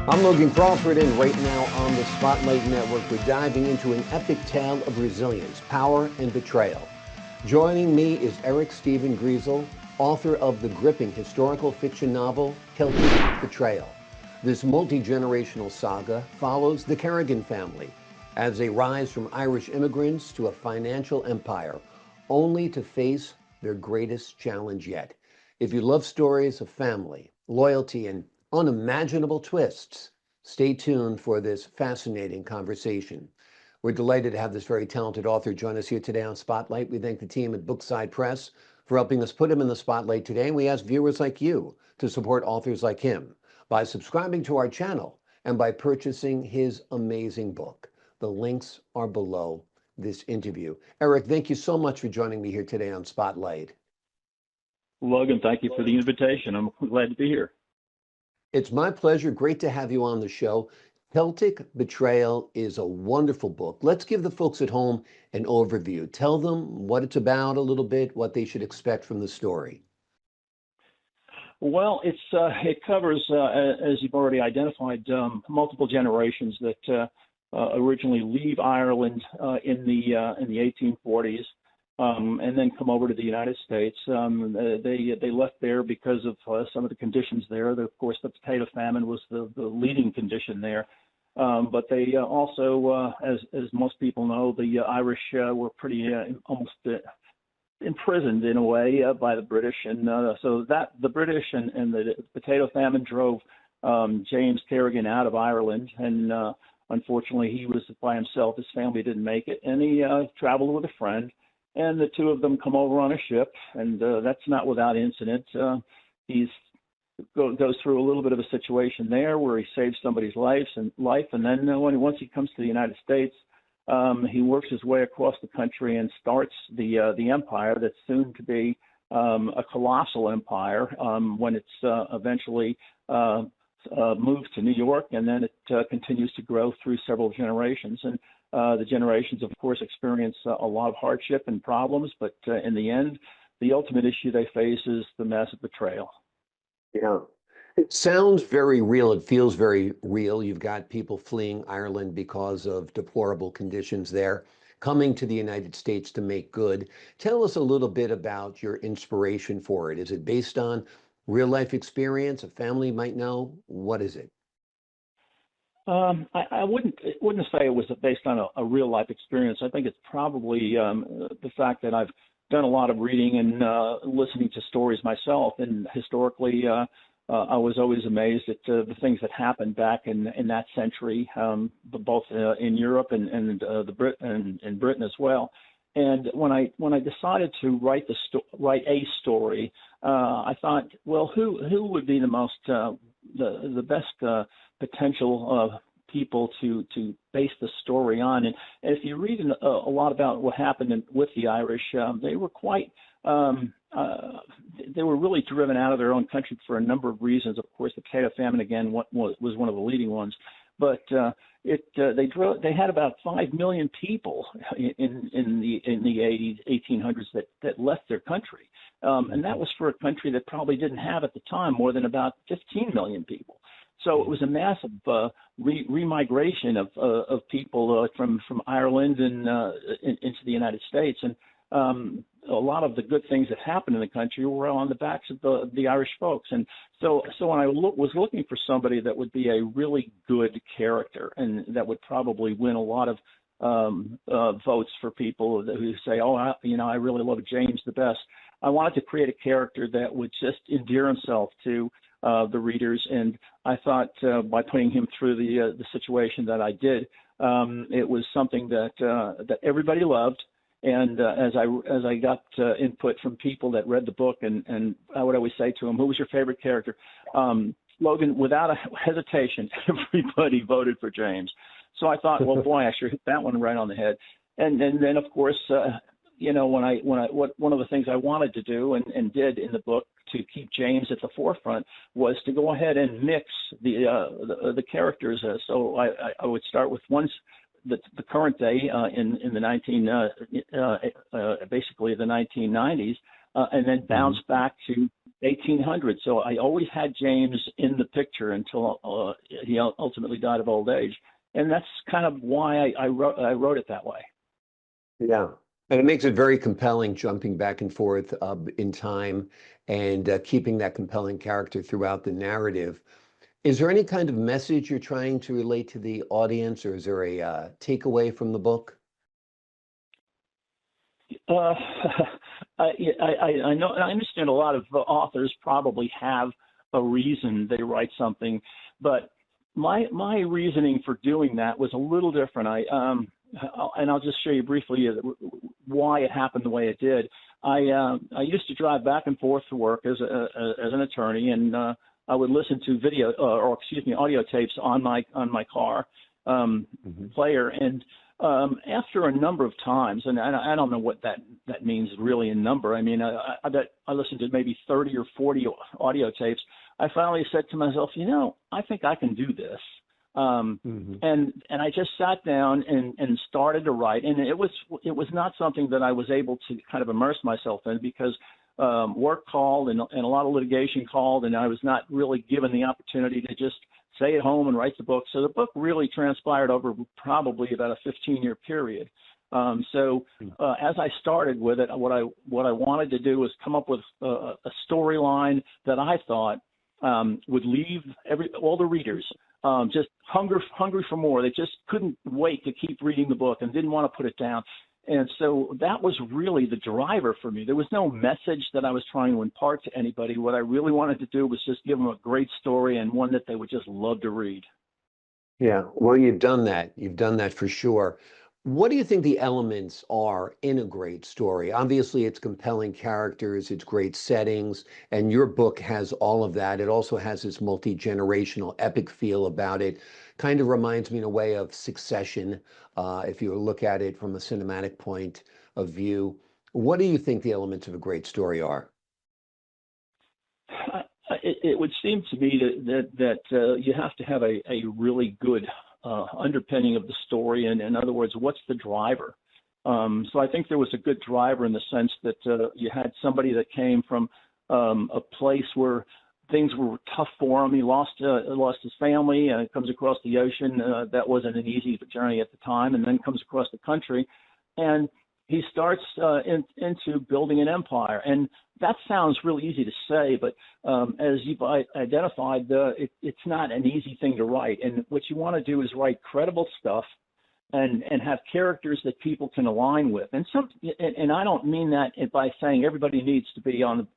I'm Logan Crawford, and right now on the Spotlight Network, we're diving into an epic tale of resilience, power, and betrayal. Joining me is Steven Griesel, author of the gripping historical fiction novel, Celtic Betrayal. This multi-generational saga follows the Kerrigan family as they rise from Irish immigrants to a financial empire, only to face their greatest challenge yet. If you love stories of family, loyalty, and unimaginable twists, stay tuned for this fascinating conversation. We're delighted to have this very talented author join us here today on Spotlight. We thank the team at Bookside Press for helping us put him in the spotlight today. And we ask viewers like you to support authors like him by subscribing to our channel and by purchasing his amazing book. The links are below this interview. Eric, thank you so much for joining me here today on Spotlight. Logan, thank you for the invitation. I'm glad to be here. It's my pleasure. Great to have you on the show. Celtic Betrayal is a wonderful book. Let's give the folks at home an overview. Tell them what it's about a little bit, what they should expect from the story. Well, it covers, as you've already identified, multiple generations that originally leave Ireland in the 1840s. And then come over to the United States. They left there because of some of the conditions there. Of course, the potato famine was the leading condition there. But they also, as most people know, the Irish were pretty almost imprisoned in a way by the British. And so that the British and the potato famine drove James Kerrigan out of Ireland. And unfortunately, he was by himself. His family didn't make it. And he traveled with a friend. And the two of them come over on a ship, and that's not without incident. He goes through a little bit of a situation there where he saves somebody's life, and then once he comes to the United States, he works his way across the country and starts the empire that's soon to be a colossal empire when it's eventually moves to New York, and then it continues to grow through several generations. And the generations, of course, experience a lot of hardship and problems, but in the end, the ultimate issue they face is the massive betrayal. Yeah. It sounds very real. It feels very real. You've got people fleeing Ireland because of deplorable conditions there, coming to the United States to make good. Tell us a little bit about your inspiration for it. Is it based on real life experience, a family might know? What is it? I wouldn't say it was based on a real life experience. I think it's probably the fact that I've done a lot of reading and listening to stories myself. And historically, I was always amazed at the things that happened back in that century, both in Europe and in Britain as well. And when I decided to write a story, I thought, well, who would be the most the best potential people to base the story on. And if you read a lot about what happened with the Irish, they were quite they were really driven out of their own country for a number of reasons. Of course, the potato famine again was one of the leading ones, but they had about 5 million people in the 1800s that left their country, and that was for a country that probably didn't have at the time more than about 15 million people. So it was a massive remigration of people from Ireland and into the United States, and a lot of the good things that happened in the country were on the backs of the Irish folks. And so when I was looking for somebody that would be a really good character and that would probably win a lot of votes for people who say, oh, I really love James the best. I wanted to create a character that would just endear himself to the readers, and I thought by putting him through the situation that I did, it was something that everybody loved. And as I got input from people that read the book, and I would always say to them, "Who was your favorite character?" Logan, without a hesitation, everybody voted for James. So I thought, well, boy, I sure hit that one right on the head. And then of course, one of the things I wanted to do and did in the book to keep James at the forefront was to go ahead and mix the characters. So I would start with the current day in the basically the 1990s, and then bounce back to 1800. So I always had James in the picture until he ultimately died of old age, and that's kind of why I wrote it that way. Yeah. And it makes it very compelling, jumping back and forth in time and keeping that compelling character throughout the narrative. Is there any kind of message you're trying to relate to the audience, or is there a takeaway from the book? Uh, I know, I understand a lot of authors probably have a reason they write something, but my reasoning for doing that was a little different. And I'll just show you briefly why it happened the way it did. I used to drive back and forth to work as an attorney, and I would listen to audio tapes on my car player, and after a number of times, and I don't know what that means really in number. I mean, I bet I listened to maybe 30 or 40 audio tapes. I finally said to myself, I think I can do this. And I just sat down and started to write, and it was not something that I was able to kind of immerse myself in, because work called and a lot of litigation called, and I was not really given the opportunity to just stay at home and write the book. So the book really transpired over probably about a 15-year period. As I started with it, what I wanted to do was come up with a storyline that I thought would leave all the readers just hungry for more. They just couldn't wait to keep reading the book and didn't want to put it down. And so that was really the driver for me. There was no message that I was trying to impart to anybody. What I really wanted to do was just give them a great story, and one that they would just love to read. Yeah, well, you've done that. You've done that for sure. What do you think the elements are in a great story? Obviously, it's compelling characters, it's great settings, and your book has all of that. It also has this multi-generational epic feel about it. Kind of reminds me in a way of Succession, if you look at it from a cinematic point of view. What do you think the elements of a great story are? It would seem to me that you have to have a really good underpinning of the story, and in other words, what's the driver? So I think there was a good driver in the sense that you had somebody that came from a place where things were tough for him. He lost his family, and comes across the ocean. That wasn't an easy journey at the time, and then comes across the country, and he starts into building an empire. And that sounds really easy to say, but as you've identified, it's not an easy thing to write. And what you want to do is write credible stuff and have characters that people can align with. And I don't mean that by saying everybody needs to be on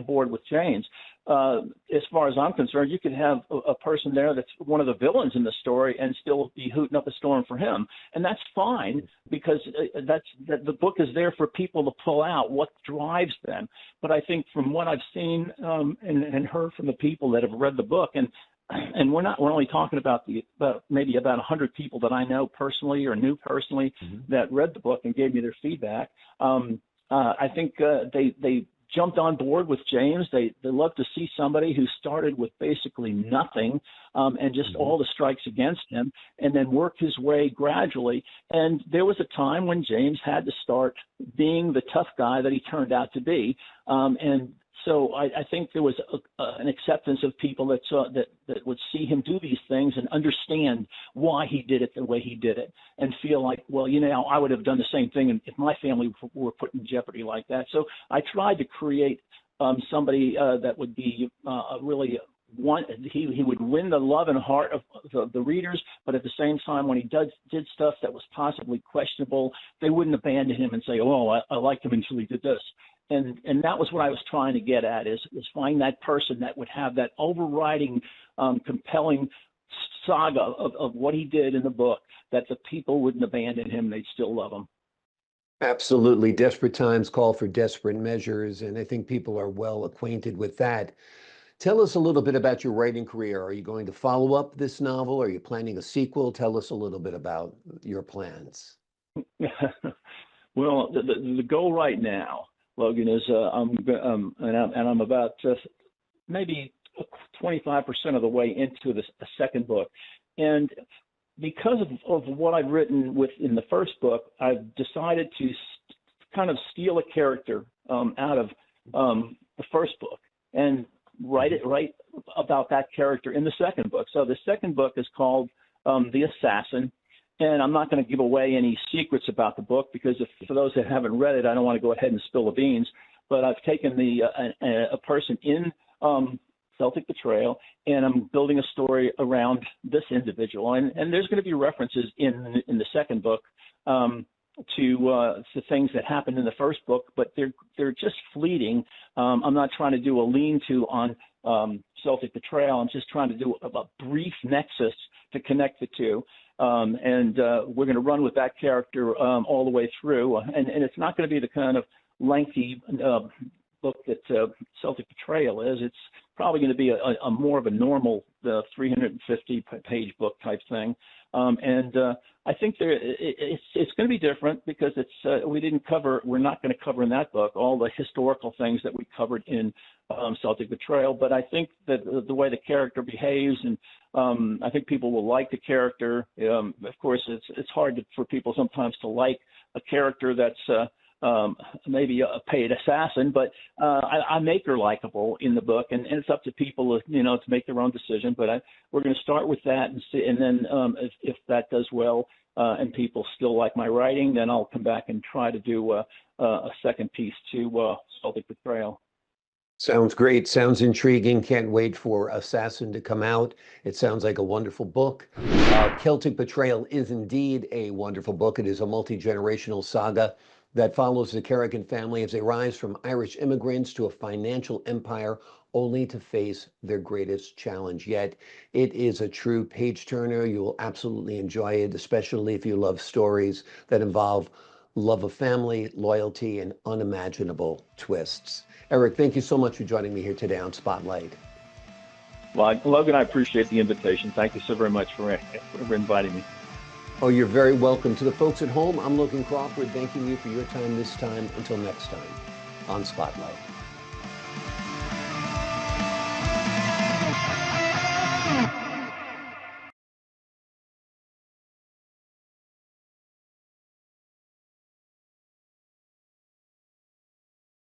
board with James. As far as I'm concerned, you could have a person there that's one of the villains in the story and still be hooting up a storm for him, and that's fine, because the book is there for people to pull out what drives them. But I think from what I've seen and heard from the people that have read the book, and we're only talking about maybe about 100 people that I know personally or knew personally that read the book and gave me their feedback. I think they jumped on board with James. They love to see somebody who started with basically nothing and just all the strikes against him, and then worked his way gradually. And there was a time when James had to start being the tough guy that he turned out to be. And so I think there was an acceptance of people that would see him do these things and understand why he did it the way he did it, and feel like, well, I would have done the same thing if my family were put in jeopardy like that. So I tried to create somebody that would be really he would win the love and heart of the readers, but at the same time, when he did stuff that was possibly questionable, they wouldn't abandon him and say, oh, I liked him until he did this. And that was what I was trying to get at, is find that person that would have that overriding, compelling saga of what he did in the book, that the people wouldn't abandon him. They'd still love him. Absolutely. Desperate times call for desperate measures, and I think people are well acquainted with that. Tell us a little bit about your writing career. Are you going to follow up this novel? Are you planning a sequel? Tell us a little bit about your plans. Well, the goal right now, Logan, is I'm about maybe 25% of the way into a second book, and because of what I've written in the first book, I've decided to kind of steal a character out of the first book. and write about that character in the second book. So the second book is called The Assassin. And I'm not going to give away any secrets about the book, because for those that haven't read it, I don't want to go ahead and spill the beans. But I've taken a person in Celtic Betrayal, and I'm building a story around this individual. And there's going to be references in the second book to things that happened in the first book, but they're just fleeting. I'm not trying to do a lean-to on Celtic Betrayal. I'm just trying to do a brief nexus to connect the two. And we're going to run with that character all the way through. And it's not going to be the kind of lengthy book that Celtic Betrayal is. It's probably going to be a more of a normal 350-page book type thing. And I think it's going to be different, because we're not going to cover in that book all the historical things that we covered in Celtic Betrayal. But I think that the way the character behaves, and I think people will like the character. Of course, it's hard for people sometimes to like a character that's maybe a paid assassin, but I make her likable in the book, and it's up to people, to make their own decision. But we're going to start with that and see, and then if that does well and people still like my writing, then I'll come back and try to do a second piece to Celtic Betrayal. Sounds great. Sounds intriguing. Can't wait for Assassin to come out. It sounds like a wonderful book. Celtic Betrayal is indeed a wonderful book. It is a multi-generational saga that follows the Kerrigan family as they rise from Irish immigrants to a financial empire, only to face their greatest challenge. Yet it is a true page turner. You will absolutely enjoy it, especially if you love stories that involve love of family, loyalty, and unimaginable twists. Eric, thank you so much for joining me here today on Spotlight. Well, Logan, I appreciate the invitation. Thank you so very much for inviting me. Oh, you're very welcome. To the folks at home, I'm Logan Crawford, thanking you for your time this time. Until next time on Spotlight.